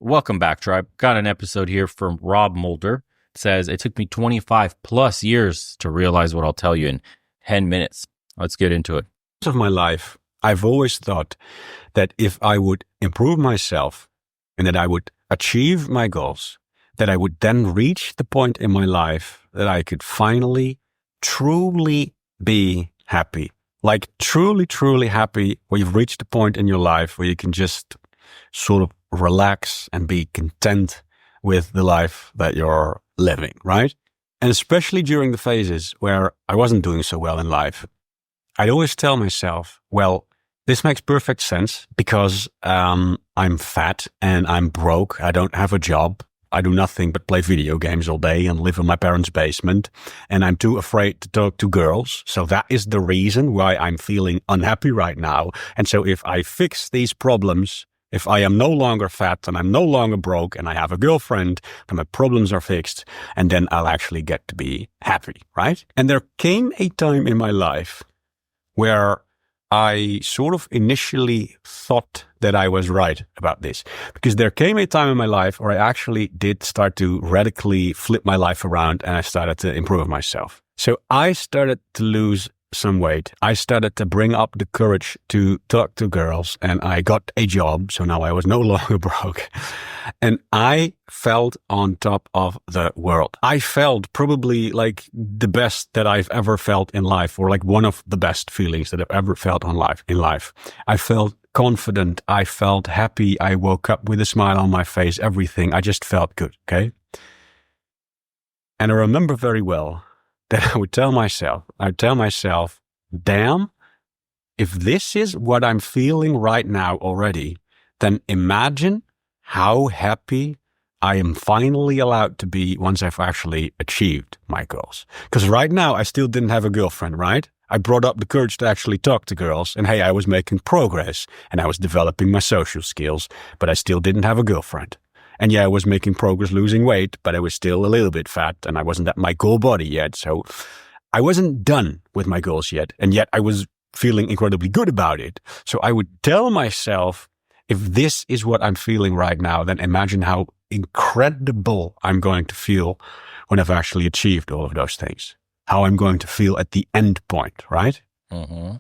Welcome back, Tribe. Got an episode here from Rob Mulder. It says, it took me 25 plus years to realize what I'll tell you in 10 minutes. Let's get into it. Of my life, I've always thought that if I would improve myself and that I would achieve my goals, that I would then reach the point in my life that I could finally, truly be happy. Like truly, truly happy, where you've reached a point in your life where you can just sort of relax and be content with the life that you're living, right? And especially during the phases where I wasn't doing so well in life, I'd always tell myself, well, this makes perfect sense because I'm fat and I'm broke. I don't have a job. I do nothing but play video games all day and live in my parents' basement. And I'm too afraid to talk to girls. So that is the reason why I'm feeling unhappy right now. And so if I fix these problems, if I am no longer fat and I'm no longer broke and I have a girlfriend, then my problems are fixed. And then I'll actually get to be happy, right? And there came a time in my life where I sort of initially thought that I was right about this, because there came a time in my life where I actually did start to radically flip my life around and I started to improve myself. So I started to lose some weight. I started to bring up the courage to talk to girls and I got a job. So now I was no longer broke and I felt on top of the world. I felt probably like the best that I've ever felt in life, or like one of the best feelings that I've ever felt in life. I felt confident. I felt happy. I woke up with a smile on my face, everything. I just felt good. Okay. And I remember very well that I'd tell myself, damn, if this is what I'm feeling right now already, then imagine how happy I am finally allowed to be once I've actually achieved my goals. Because right now I still didn't have a girlfriend, right? I brought up the courage to actually talk to girls and hey, I was making progress and I was developing my social skills, but I still didn't have a girlfriend. And yeah, I was making progress losing weight, but I was still a little bit fat and I wasn't at my goal body yet. So I wasn't done with my goals yet. And yet I was feeling incredibly good about it. So I would tell myself, if this is what I'm feeling right now, then imagine how incredible I'm going to feel when I've actually achieved all of those things. How I'm going to feel at the end point, right? Mm-hmm.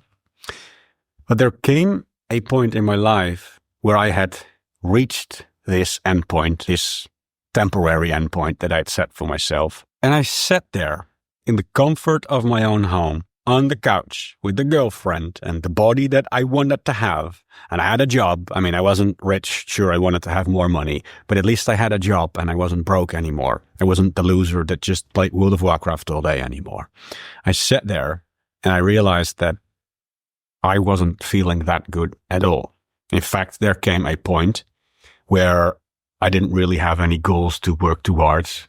But there came a point in my life where I had reached this endpoint, this temporary endpoint that I'd set for myself. And I sat there in the comfort of my own home on the couch with the girlfriend and the body that I wanted to have. And I had a job. I mean, I wasn't rich. Sure, I wanted to have more money, but at least I had a job and I wasn't broke anymore. I wasn't the loser that just played World of Warcraft all day anymore. I sat there and I realized that I wasn't feeling that good at all. In fact, there came a point where I didn't really have any goals to work towards.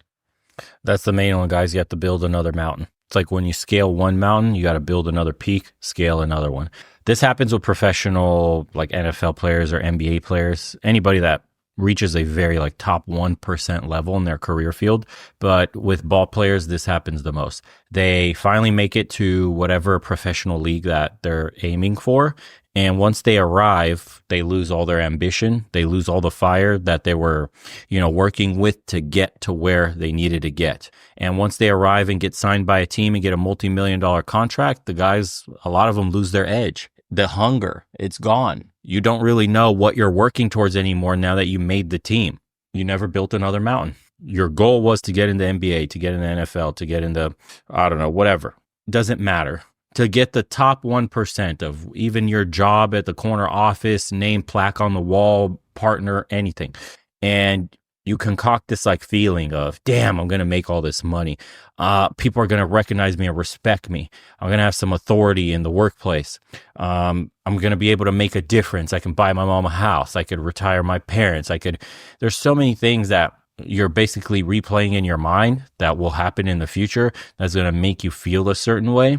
That's the main one, guys. You have to build another mountain. It's like when you scale one mountain, you got to build another peak, scale another one. This happens with professional, like NFL players or NBA players, anybody that reaches a very like top 1% level in their career field. But with ball players, this happens the most. They finally make it to whatever professional league that they're aiming for. And once they arrive, they lose all their ambition. They lose all the fire that they were, working with to get to where they needed to get. And once they arrive and get signed by a team and get a multi-million-dollar contract, the guys, a lot of them lose their edge. The hunger, it's gone. You don't really know what you're working towards anymore now that you made the team. You never built another mountain. Your goal was to get into NBA, to get into NFL, to get into, I don't know, whatever. Doesn't matter. To get the top 1% of even your job at the corner office, name plaque on the wall, partner, anything. And you concoct this like feeling of, damn, I'm going to make all this money. People are going to recognize me and respect me. I'm going to have some authority in the workplace. I'm going to be able to make a difference. I can buy my mom a house. I could retire my parents. There's so many things that you're basically replaying in your mind that will happen in the future that's going to make you feel a certain way.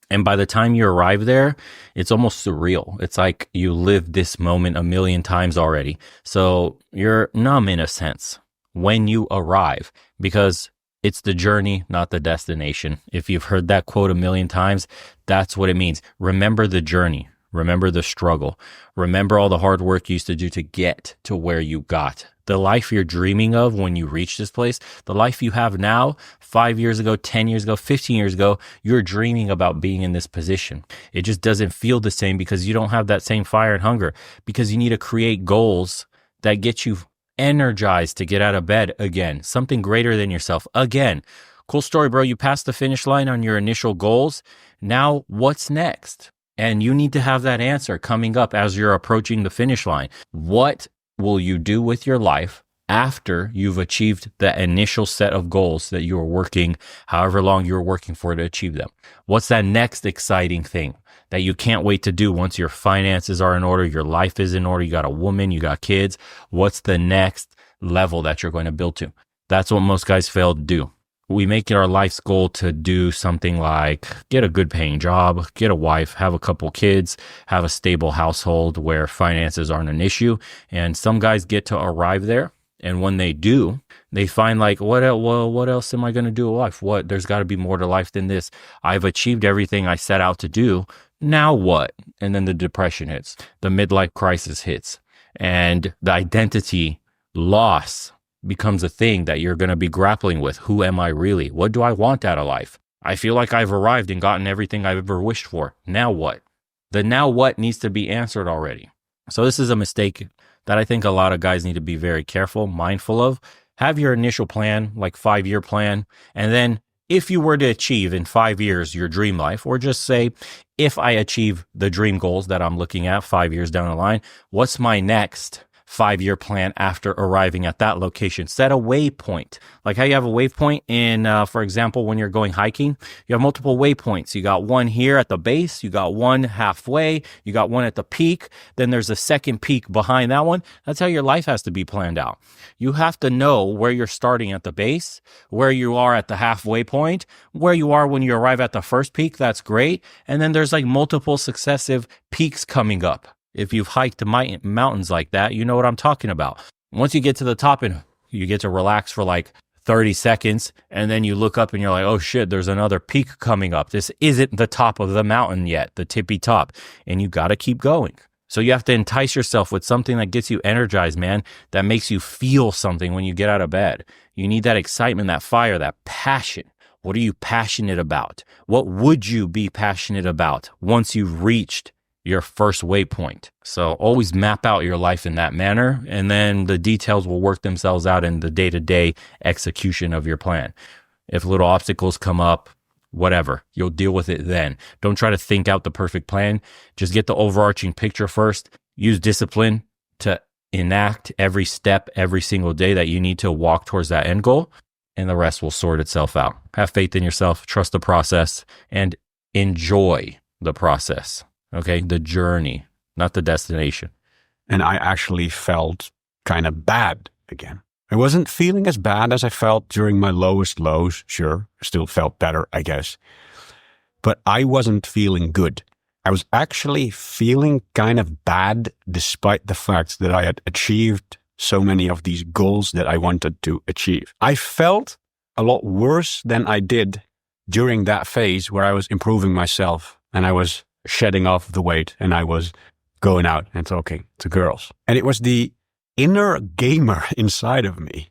And by the time you arrive there, it's almost surreal. It's like you lived this moment a million times already. So you're numb in a sense when you arrive, because it's the journey, not the destination. If you've heard that quote a million times, that's what it means. Remember the journey. Remember the struggle. Remember all the hard work you used to do to get to where you got. The life you're dreaming of when you reach this place, the life you have now, 5 years ago, 10 years ago, 15 years ago, you're dreaming about being in this position. It just doesn't feel the same because you don't have that same fire and hunger, because you need to create goals that get you energized to get out of bed again, something greater than yourself again. Cool story, bro. You passed the finish line on your initial goals. Now what's next? And you need to have that answer coming up as you're approaching the finish line. What will you do with your life after you've achieved the initial set of goals that you were working, however long you were working for to achieve them? What's that next exciting thing that you can't wait to do once your finances are in order, your life is in order, you got a woman, you got kids? What's the next level that you're going to build to? That's what most guys fail to do. We make it our life's goal to do something like get a good paying job, get a wife, have a couple kids, have a stable household where finances aren't an issue. And some guys get to arrive there. And when they do, they find like, what else am I going to do in life? There's got to be more to life than this. I've achieved everything I set out to do. Now what? And then the depression hits, the midlife crisis hits, and the identity loss becomes a thing that you're going to be grappling with. Who am I really? What do I want out of life? I feel like I've arrived and gotten everything I've ever wished for. Now what? The now what needs to be answered already. So this is a mistake that I think a lot of guys need to be very careful, mindful of. Have your initial plan, like 5-year plan. And then if you were to achieve in 5 years your dream life, or just say, if I achieve the dream goals that I'm looking at 5 years down the line, what's my next 5-year plan after arriving at that location? Set a waypoint. Like how you have a waypoint in, for example, when you're going hiking, you have multiple waypoints. You got one here at the base, you got one halfway, you got one at the peak, then there's a second peak behind that one. That's how your life has to be planned out. You have to know where you're starting at the base, where you are at the halfway point, where you are when you arrive at the first peak. That's great. And then there's like multiple successive peaks coming up. If you've hiked mountains like that, you know what I'm talking about. Once you get to the top and you get to relax for like 30 seconds, and then you look up and you're like, oh shit, there's another peak coming up. This isn't the top of the mountain yet, the tippy top. And you got to keep going. So you have to entice yourself with something that gets you energized, man, that makes you feel something when you get out of bed. You need that excitement, that fire, that passion. What are you passionate about? What would you be passionate about once you've reached your first waypoint? So always map out your life in that manner, and then the details will work themselves out in the day-to-day execution of your plan. If little obstacles come up, whatever, you'll deal with it then. Don't try to think out the perfect plan. Just get the overarching picture first. Use discipline to enact every step, every single day that you need to walk towards that end goal, and the rest will sort itself out. Have faith in yourself, trust the process, and enjoy the process. Okay, the journey, not the destination. And I actually felt kind of bad again. I wasn't feeling as bad as I felt during my lowest lows. Sure, I still felt better, I guess. But I wasn't feeling good. I was actually feeling kind of bad despite the fact that I had achieved so many of these goals that I wanted to achieve. I felt a lot worse than I did during that phase where I was improving myself and I was shedding off the weight and I was going out and talking to girls. And it was the inner gamer inside of me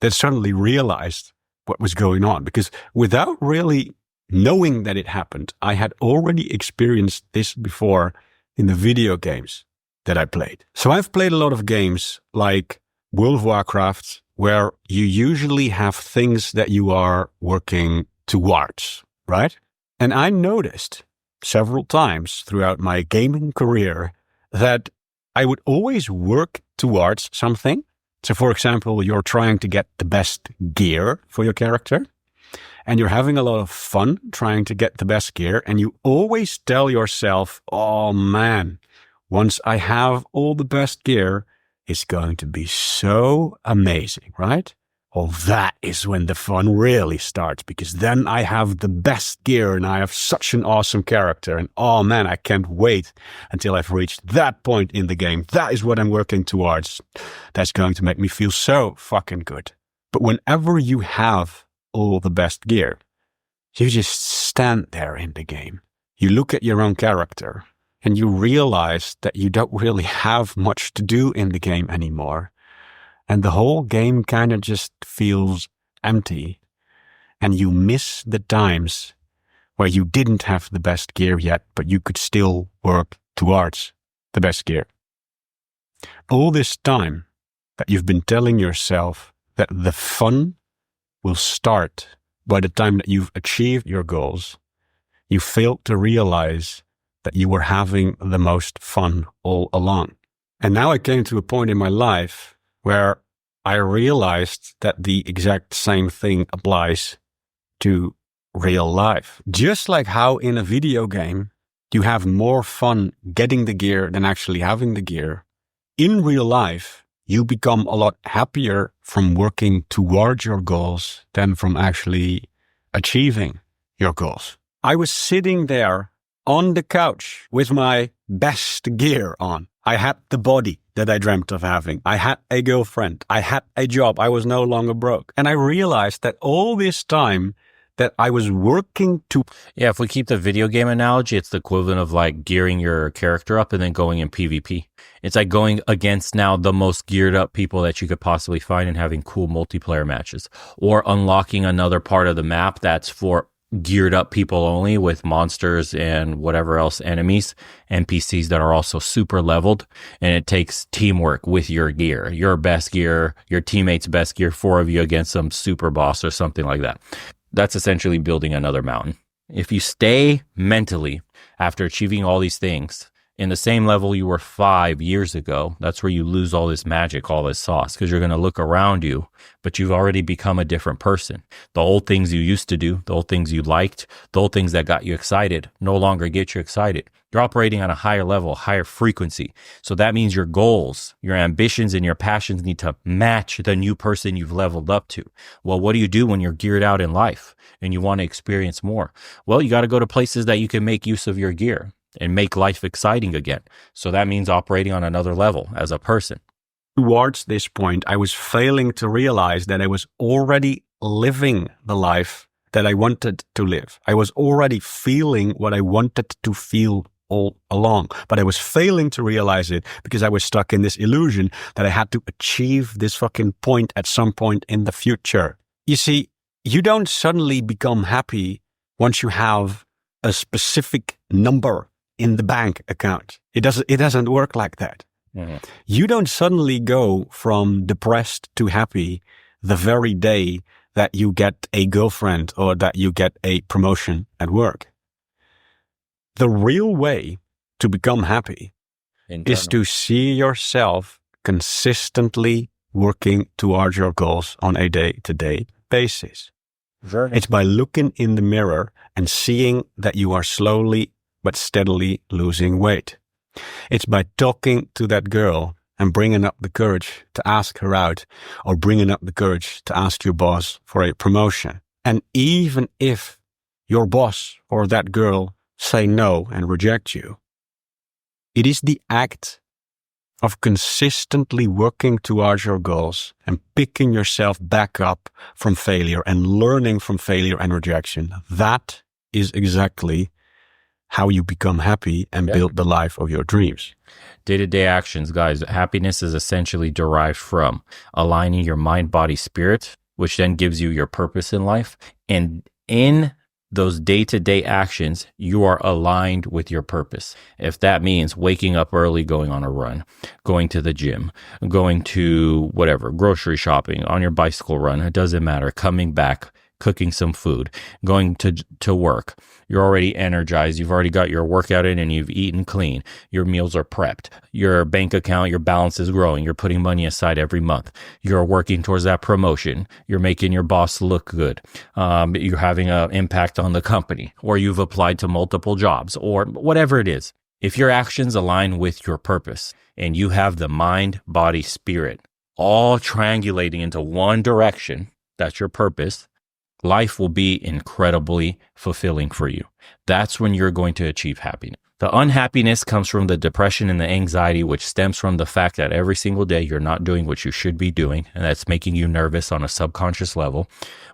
that suddenly realized what was going on, because without really knowing that it happened, I had already experienced this before in the video games that I played. So I've played a lot of games like World of Warcraft, where you usually have things that you are working towards, right? And I noticed several times throughout my gaming career that I would always work towards something. So for example, you're trying to get the best gear for your character and you're having a lot of fun trying to get the best gear. And you always tell yourself, oh man, once I have all the best gear, it's going to be so amazing, right? Oh, that is when the fun really starts, because then I have the best gear and I have such an awesome character. And oh man, I can't wait until I've reached that point in the game. That is what I'm working towards. That's going to make me feel so fucking good. But whenever you have all the best gear, you just stand there in the game. You look at your own character and you realize that you don't really have much to do in the game anymore. and the whole game kind of just feels empty, and you miss the times where you didn't have the best gear yet, but you could still work towards the best gear. All this time that you've been telling yourself that the fun will start by the time that you've achieved your goals, you failed to realize that you were having the most fun all along. And now I came to a point in my life where I realized that the exact same thing applies to real life. Just like how in a video game, you have more fun getting the gear than actually having the gear. In real life, you become a lot happier from working towards your goals than from actually achieving your goals. I was sitting there on the couch with my best gear on. I had the body that I dreamt of having. I had a girlfriend. I had a job. I was no longer broke. And I realized that all this time that I was working to... Yeah, if we keep the video game analogy, it's the equivalent of like gearing your character up and then going in PvP. It's like going against now the most geared up people that you could possibly find and having cool multiplayer matches, or unlocking another part of the map that's for geared up people only with monsters and whatever else enemies, NPCs that are also super leveled. And it takes teamwork with your gear, your best gear, your teammates' best gear, 4 of you against some super boss or something like that. That's essentially building another mountain. If you stay mentally after achieving all these things in the same level you were 5 years ago, that's where you lose all this magic, all this sauce, because you're going to look around you, but you've already become a different person. The old things you used to do, the old things you liked, the old things that got you excited no longer get you excited. You're operating on a higher level, higher frequency. So that means your goals, your ambitions, and your passions need to match the new person you've leveled up to. Well, what do you do when you're geared out in life and you want to experience more? Well, you got to go to places that you can make use of your gear and make life exciting again. So that means operating on another level as a person. Towards this point, I was failing to realize that I was already living the life that I wanted to live. I was already feeling what I wanted to feel all along, but I was failing to realize it because I was stuck in this illusion that I had to achieve this fucking point at some point in the future. You see, you don't suddenly become happy once you have a specific number in the bank account. It doesn't work like that. Mm-hmm. You don't suddenly go from depressed to happy the very day that you get a girlfriend or that you get a promotion at work. The real way to become happy is to see yourself consistently working towards your goals on a day-to-day basis. It's by looking in the mirror and seeing that you are slowly but steadily losing weight. It's by talking to that girl and bringing up the courage to ask her out, or bringing up the courage to ask your boss for a promotion. And even if your boss or that girl say no and reject you, it is the act of consistently working towards your goals and picking yourself back up from failure and learning from failure and rejection. That is exactly how you become happy and build the life of your dreams. Day-to-day actions, guys. Happiness is essentially derived from aligning your mind, body, spirit, which then gives you your purpose in life. And in those day-to-day actions, you are aligned with your purpose. If that means waking up early, going on a run, going to the gym, going to whatever, grocery shopping, on your bicycle run, it doesn't matter, coming back, cooking some food, going to work. You're already energized. You've already got your workout in and you've eaten clean. Your meals are prepped. Your bank account, your balance is growing. You're putting money aside every month. You're working towards that promotion. You're making your boss look good. You're having an impact on the company, or you've applied to multiple jobs, or whatever it is. If your actions align with your purpose and you have the mind, body, spirit all triangulating into one direction, that's your purpose, life will be incredibly fulfilling for you. That's when you're going to achieve happiness. The unhappiness comes from the depression and the anxiety, which stems from the fact that every single day you're not doing what you should be doing. And that's making you nervous on a subconscious level,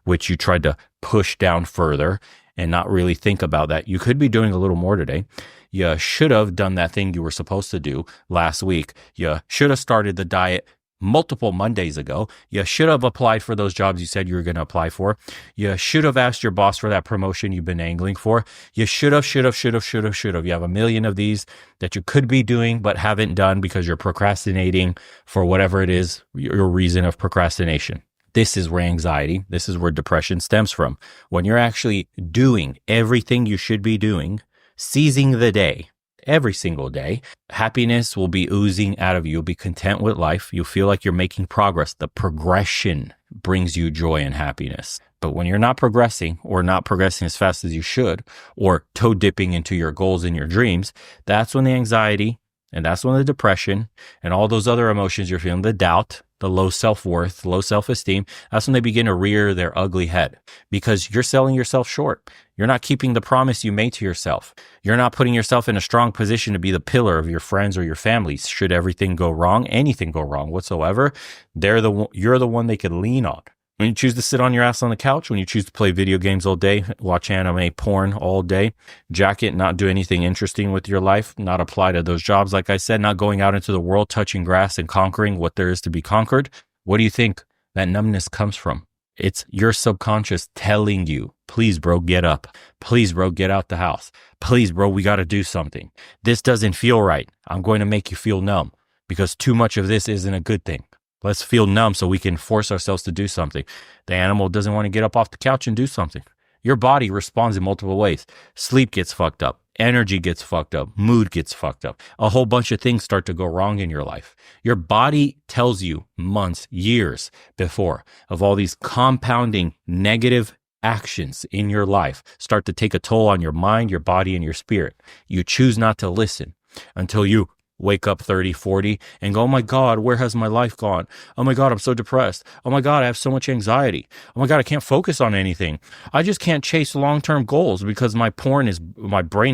which you tried to push down further and not really think about that. You could be doing a little more today. You should have done that thing you were supposed to do last week. You should have started the diet multiple Mondays ago. You should have applied for those jobs you said you were going to apply for. You should have asked your boss for that promotion you've been angling for. You should have. You have a million of these that you could be doing but haven't done because you're procrastinating for whatever it is, your reason of procrastination. This is where anxiety, this is where depression stems from. When you're actually doing everything you should be doing, seizing the day, every single day, happiness will be oozing out of you. You'll be content with life. You'll feel like you're making progress. The progression brings you joy and happiness. But when you're not progressing or not progressing as fast as you should, or toe dipping into your goals and your dreams, that's when the anxiety and that's when the depression and all those other emotions you're feeling, the doubt, the low self-worth, low self-esteem, that's when they begin to rear their ugly head because you're selling yourself short. You're not keeping the promise you made to yourself. You're not putting yourself in a strong position to be the pillar of your friends or your families. Should everything go wrong, anything go wrong whatsoever, you're the one they could lean on. When you choose to sit on your ass on the couch, when you choose to play video games all day, watch anime, porn all day, jacket, not do anything interesting with your life, not apply to those jobs, like I said, not going out into the world, touching grass and conquering what there is to be conquered, what do you think that numbness comes from? It's your subconscious telling you, please, bro, get up. Please, bro, get out the house. Please, bro, we got to do something. This doesn't feel right. I'm going to make you feel numb because too much of this isn't a good thing. Let's feel numb so we can force ourselves to do something. The animal doesn't want to get up off the couch and do something. Your body responds in multiple ways. Sleep gets fucked up. Energy gets fucked up. Mood gets fucked up. A whole bunch of things start to go wrong in your life. Your body tells you months, years before of all these compounding negative actions in your life start to take a toll on your mind, your body, and your spirit. You choose not to listen until you wake up 30, 40 and go, oh my God, where has my life gone? Oh my God, I'm so depressed. Oh my God, I have so much anxiety. Oh my God, I can't focus on anything. I just can't chase long-term goals because my brain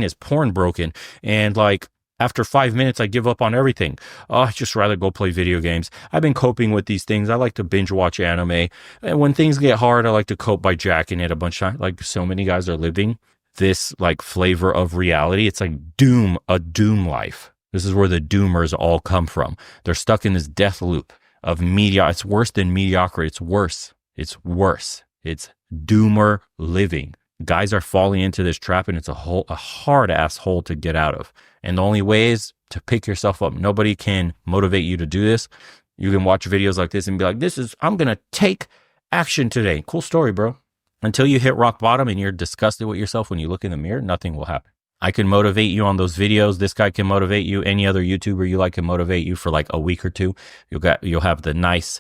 is porn broken. And like after 5 minutes, I give up on everything. Oh, I'd just rather go play video games. I've been coping with these things. I like to binge watch anime. And when things get hard, I like to cope by jacking it a bunch of times. Like so many guys are living this like flavor of reality. It's like a doom life. This is where the doomers all come from. They're stuck in this death loop of It's worse than mediocrity. It's worse. It's doomer living. Guys are falling into this trap and it's a hard ass hole to get out of. And the only way is to pick yourself up. Nobody can motivate you to do this. You can watch videos like this and be like, I'm going to take action today. Cool story, bro. Until you hit rock bottom and you're disgusted with yourself when you look in the mirror, nothing will happen. I can motivate you on those videos. This guy can motivate you. Any other YouTuber you like can motivate you for like a week or two. You'll have the nice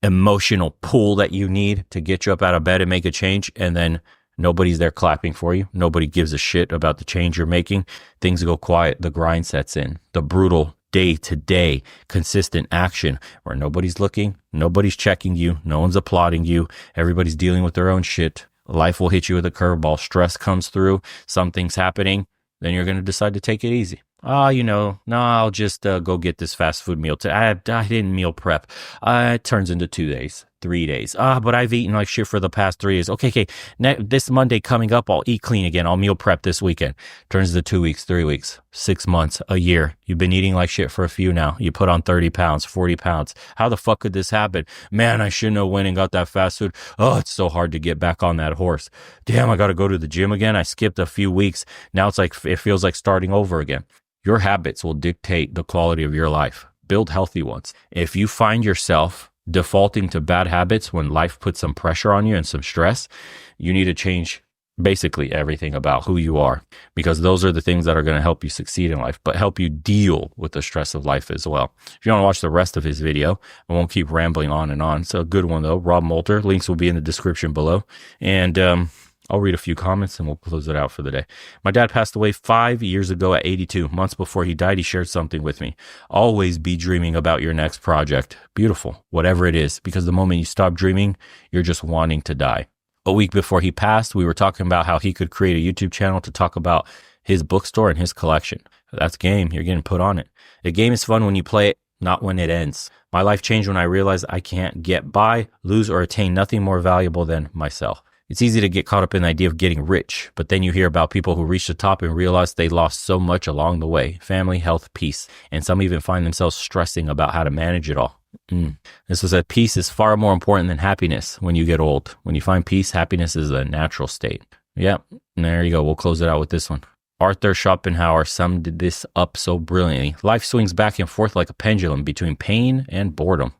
emotional pull that you need to get you up out of bed and make a change. And then nobody's there clapping for you. Nobody gives a shit about the change you're making. Things go quiet. The grind sets in. The brutal day-to-day consistent action where nobody's looking, nobody's checking you, no one's applauding you. Everybody's dealing with their own shit. Life will hit you with a curveball. Stress comes through. Something's happening. Then you're going to decide to take it easy. I'll just go get this fast food meal. I didn't meal prep. It turns into 2 days, 3 days. But I've eaten like shit for the past 3 days. Okay. This Monday coming up, I'll eat clean again. I'll meal prep this weekend. Turns into 2 weeks, 3 weeks, 6 months, a year. You've been eating like shit for a few now. You put on 30 pounds, 40 pounds. How the fuck could this happen? Man, I shouldn't have went and got that fast food. Oh, it's so hard to get back on that horse. Damn, I got to go to the gym again. I skipped a few weeks. Now it feels like starting over again. Your habits will dictate the quality of your life. Build healthy ones. If you find yourself defaulting to bad habits when life puts some pressure on you and some stress, you need to change basically everything about who you are, because those are the things that are going to help you succeed in life, but help you deal with the stress of life as well. If you want to watch the rest of his video, I won't keep rambling on and on. It's a good one though. Rob Moulter. Links will be in the description below. And I'll read a few comments and we'll close it out for the day. My dad passed away 5 years ago at 82. Months before he died, he shared something with me. Always be dreaming about your next project. Beautiful, whatever it is, because the moment you stop dreaming, you're just wanting to die. A week before he passed, we were talking about how he could create a YouTube channel to talk about his bookstore and his collection. That's game. You're getting put on it. The game is fun when you play it, not when it ends. My life changed when I realized I can't get by, lose, or attain nothing more valuable than myself. It's easy to get caught up in the idea of getting rich, but then you hear about people who reach the top and realize they lost so much along the way: family, health, peace, and some even find themselves stressing about how to manage it all. This was that peace is far more important than happiness when you get old. When you find peace, happiness is a natural state. Yep. And there you go. We'll close it out with this one. Arthur Schopenhauer summed this up so brilliantly. Life swings back and forth like a pendulum between pain and boredom.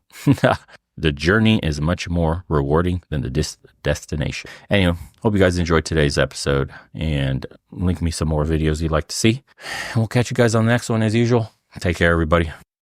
The journey is much more rewarding than the destination. Anyway, hope you guys enjoyed today's episode, and link me some more videos you'd like to see. And we'll catch you guys on the next one as usual. Take care, everybody.